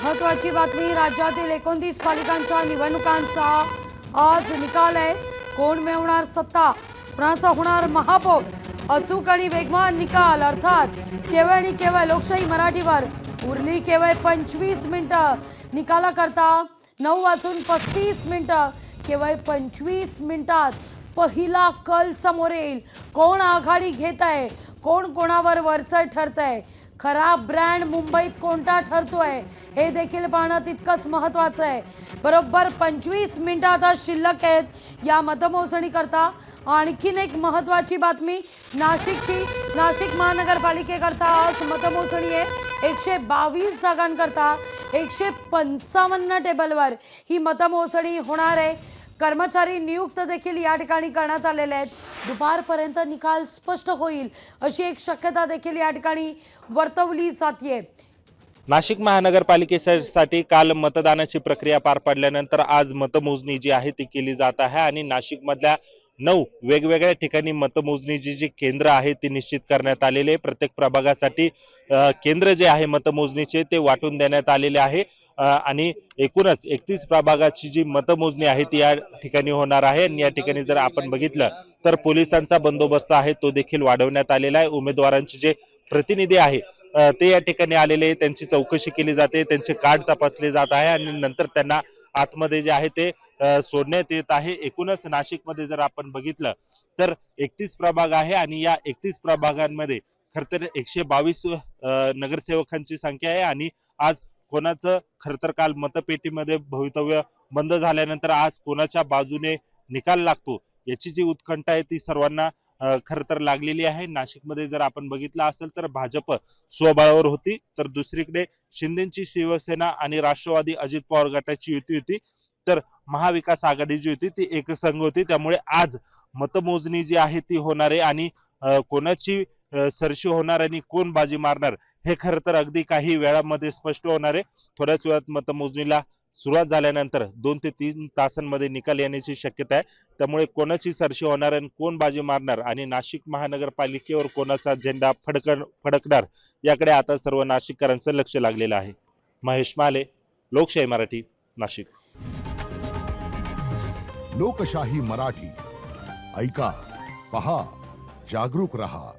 महत्वाची बातमी राज्यातील 29 पालिकांच्या निवडणुकांचा आज निकाल आहे। कोण मिळवणार सत्ता, कुणाचा होणार महापौर, अचूक आणि वेगवान निकाल अर्थात केवळ आणि केवळ लोकशाही मराठीवर उरली केवळ 25 मिनिटं निकालाकरता 9:35 केवळ 25 मिनिटात पहिला कल समोर येईल। कोण आघाडी घेत आहे, कोण कोणावर वरचढ ठरतंय, खरा ब्रँड मुंबईत कोणता ठरतोय हे देखील पाहणं तितकंच महत्त्वाचं आहे। बरोबर 25 मिनिटं आता शिल्लक आहेत या मतमोजणीकरता। आणखीन एक महत्त्वाची बातमी नाशिकची, नाशिक महानगरपालिकेकरता आज मतमोजणी आहे। 122 जागांकरता 155 टेबलवर ही मतमोजणी होणार आहे। कर्मचारी नियुक्त देखील या ठिकाणी करण्यात आलेले आहेत। दुपारपर्यंत निकाल स्पष्ट होईल अशी एक शक्यता देखील या ठिकाणी वर्तवली जाते। नाशिक महानगरपालिकेसाठी काल मतदानाची प्रक्रिया पार पडल्यानंतर आज मतमोजणी जी आहे ती केली जात आहे आणि नाशिकमधल्या 9 वेगवेगळ्या ठिकाणी मतमोजणीची जी केंद्र आहे ती निश्चित करण्यात आलेली आहे। प्रत्येक प्रभागासाठी केंद्र जे आहे मतमोजणीचे ते वाटून देण्यात आलेले आहे आणि एकूणच 31 प्रभागाची जी मतमोजणी आहे ती या ठिकाणी होणार आहे। आणि या ठिकाणी जर आपण बघितलं तर पोलिसांचा बंदोबस्त आहे तो देखील वाढवण्यात आलेला आहे। उमेदवारांचे जे प्रतिनिधी आहे ते या ठिकाणी आलेले, त्यांची चौकशी केली जाते, त्यांचे कार्ड तपासले जात आहे आणि नंतर त्यांना आतमध्ये जे आहे ते सोडण्यात येत आहे। एकूणच नाशिकमध्ये जर आपण बघितलं तर 31 प्रभाग आहे आणि या 31 प्रभागांमध्ये खरतर 122 नगरसेवकांची संख्या आहे आणि आज कोणाचं खरतर काल मतपेटीमध्ये भवितव्य बंद झाल्यानंतर आज कोणाच्या बाजूने निकाल लागतो याची जी उत्कंठा आहे ती सर्वांना खरतर लागलेली आहे। नाशिकमध्ये जर आपण बघितलं असेल तर भाजप स्वबळावर होती, तर दुसरीकडे शिंदेची शिवसेना आणि राष्ट्रवादी अजित पवार गटाची युती होती, तर महाविकास आघाडी जी होती ती एकसंघ होती। त्यामुळे आज मतमोजणी जी आहे ती होणार आहे आणि कोणाची सरशी होणार आणि कोण बाजी मारणार हे खरं तर अगदी काही वेळामध्ये स्पष्ट होणार आहे। थोड्याच वेळात मतमोजणीला सुरुवात झाल्यानंतर 2 ते 3 तासांमध्ये निकाल येण्याची शक्यता आहे। त्यामुळे कोणाची सरशी होणार आणि कोण बाजी मारणार आणि नाशिक महानगरपालिकेवर कोणाचा झेंडा फडकणार याकडे आता सर्व नाशिककरांचं लक्ष लागलेलं आहे। महेश माले, लोकशाही मराठी, नाशिक। लोकशाही मराठी ऐका, पहा, जागरूक रहा।